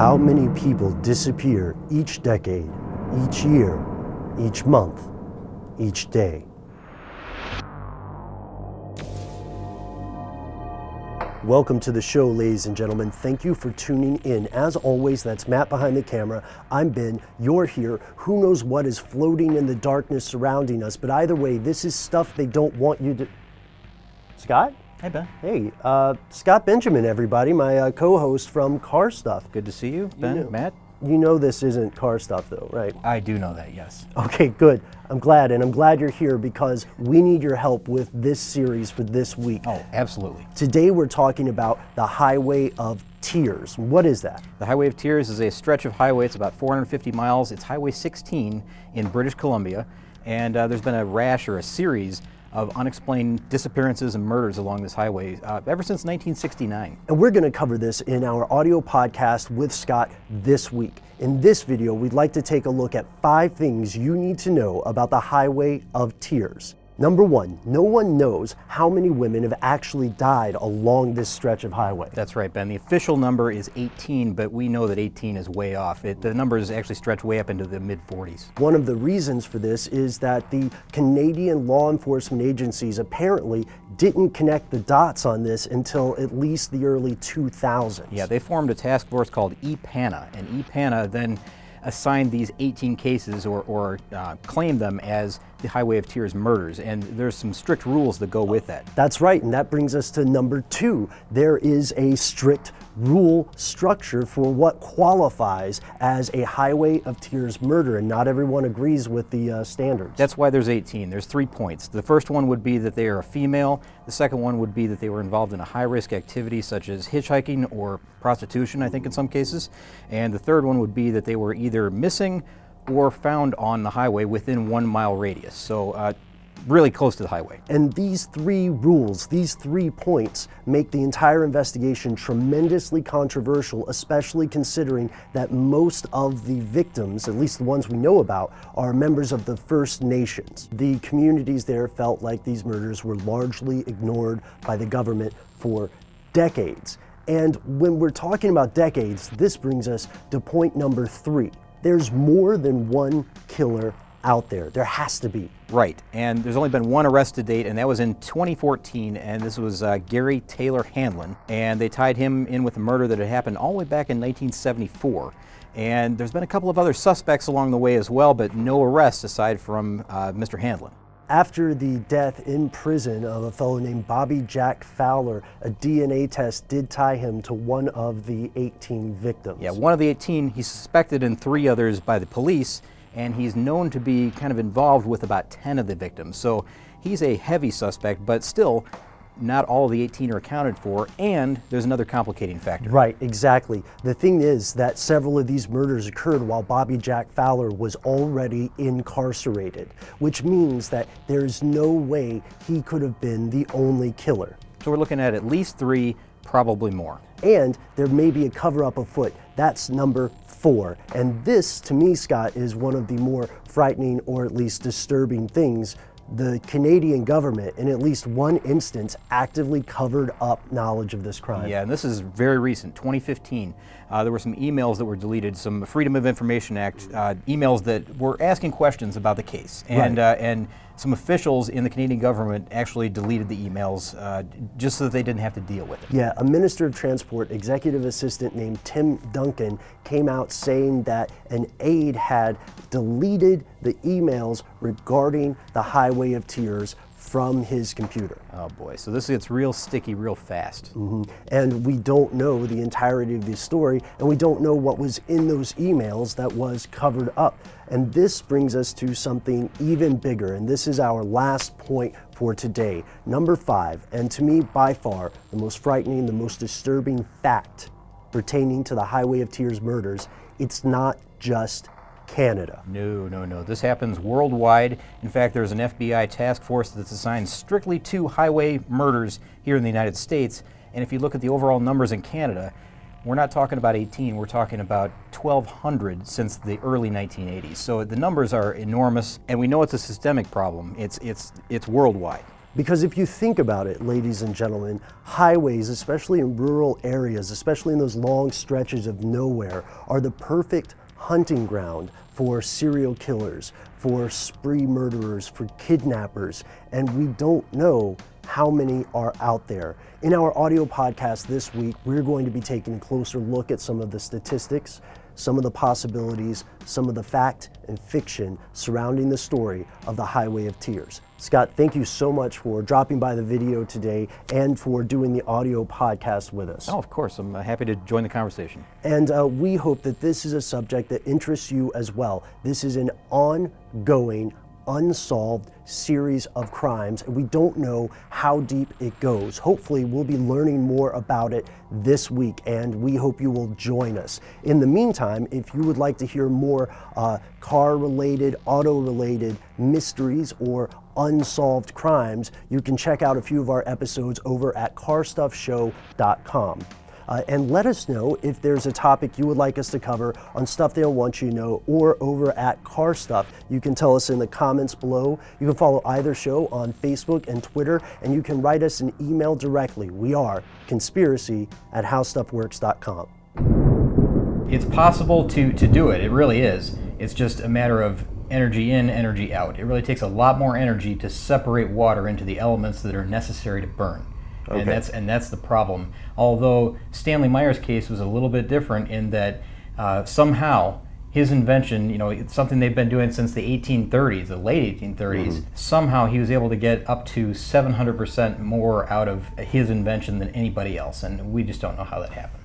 How many people disappear each decade, each year, each month, each day? Welcome to the show, ladies and gentlemen. Thank you for tuning in. As always, that's Matt behind the camera. I'm Ben. You're here. Who knows what is floating in the darkness surrounding us, but either way, this is stuff they don't want you to... Scott? Hey, Ben. Hey, Scott Benjamin, everybody, my co-host from Carstuff. Good to see you, Ben. Matt? You know this isn't Carstuff, though, right? I do know that, yes. Okay, good. I'm glad, and I'm glad you're here because we need your help with this series for this week. Oh, absolutely. Today we're talking about the Highway of Tears. What is that? The Highway of Tears is a stretch of highway. It's about 450 miles. It's Highway 16 in British Columbia, and there's been a rash or a series of unexplained disappearances and murders along this highway ever since 1969. And we're going to cover this in our audio podcast with Scott this week. In this video, we'd like to take a look at 5 things you need to know about the Highway of Tears. Number 1, no one knows how many women have actually died along this stretch of highway. That's right, Ben. The official number is 18, but we know that 18 is way off. The numbers actually stretch way up into the mid-40s. One of the reasons for this is that the Canadian law enforcement agencies apparently didn't connect the dots on this until at least the early 2000s. Yeah, they formed a task force called E-Pana, and E-Pana then assigned these 18 cases or claimed them as the Highway of Tears murders, and there's some strict rules that go with that. That's right, and that brings us to number 2. There is a strict rule structure for what qualifies as a Highway of Tears murder, and not everyone agrees with the standards. That's why there's 18. There's 3 points. The first one would be that they are a female. The second one would be that they were involved in a high-risk activity such as hitchhiking or prostitution, I think in some cases. And the third one would be that they were either missing or found on the highway within 1 mile radius. So really close to the highway. And these 3 rules, these 3 points, make the entire investigation tremendously controversial, especially considering that most of the victims, at least the ones we know about, are members of the First Nations. The communities there felt like these murders were largely ignored by the government for decades. And when we're talking about decades, this brings us to point number 3. There's more than one killer out there. There has to be. Right, and there's only been one arrest to date, and that was in 2014, and this was Gary Taylor Hanlon, and they tied him in with a murder that had happened all the way back in 1974. And there's been a couple of other suspects along the way as well, but no arrests aside from Mr. Hanlon. After the death in prison of a fellow named Bobby Jack Fowler, a DNA test did tie him to one of the 18 victims. Yeah, one of the 18, he's suspected in 3 others by the police, and he's known to be kind of involved with about 10 of the victims. So he's a heavy suspect, but still, not all of the 18 are accounted for, and there's another complicating factor. Right, exactly. The thing is that several of these murders occurred while Bobby Jack Fowler was already incarcerated, which means that there's no way he could have been the only killer. So we're looking at least 3, probably more. And there may be a cover-up afoot. That's number 4. And this, to me, Scott, is one of the more frightening or at least disturbing things. The Canadian government, in at least one instance, actively covered up knowledge of this crime. Yeah, and this is very recent, 2015. There were some emails that were deleted, some Freedom of Information Act emails that were asking questions about the case. And, right. And some officials in the Canadian government actually deleted the emails just so that they didn't have to deal with it. Yeah, a Minister of Transport executive assistant named Tim Duncan came out saying that an aide had deleted the emails regarding the Highway of Tears from his computer. Oh boy, so this gets real sticky real fast. And we don't know the entirety of the story, and we don't know what was in those emails that was covered up. And this brings us to something even bigger, and this is our last point for today. Number 5, and to me by far the most frightening, the most disturbing fact pertaining to the Highway of Tears murders, it's not just Canada. No. This happens worldwide. In fact, there's an FBI task force that's assigned strictly to highway murders here in the United States. And if you look at the overall numbers in Canada, we're not talking about 18, we're talking about 1,200 since the early 1980s. So the numbers are enormous, and we know it's a systemic problem. It's worldwide. Because if you think about it, ladies and gentlemen, highways, especially in rural areas, especially in those long stretches of nowhere, are the perfect hunting ground for serial killers, for spree murderers, for kidnappers, and we don't know how many are out there. In our audio podcast this week, we're going to be taking a closer look at some of the statistics, some of the possibilities, some of the fact and fiction surrounding the story of the Highway of Tears. Scott, thank you so much for dropping by the video today and for doing the audio podcast with us. Oh, of course. I'm happy to join the conversation. And we hope that this is a subject that interests you as well. This is an ongoing, unsolved series of crimes, and we don't know how deep it goes. Hopefully, we'll be learning more about it this week, and we hope you will join us. In the meantime, if you would like to hear more car-related, auto-related mysteries or unsolved crimes, you can check out a few of our episodes over at carstuffshow.com. And let us know if there's a topic you would like us to cover on Stuff They Don't Want You to Know, or over at Carstuff. You can tell us in the comments below. You can follow either show on Facebook and Twitter, and you can write us an email directly. We are conspiracy@howstuffworks.com. It's possible to do it. It really is. It's just a matter of energy in, energy out. It really takes a lot more energy to separate water into the elements that are necessary to burn. Okay. And that's the problem. Although Stanley Meyer's case was a little bit different in that somehow his invention, it's something they've been doing since the 1830s, the late 1830s. Somehow he was able to get up to 700% more out of his invention than anybody else, and we just don't know how that happened.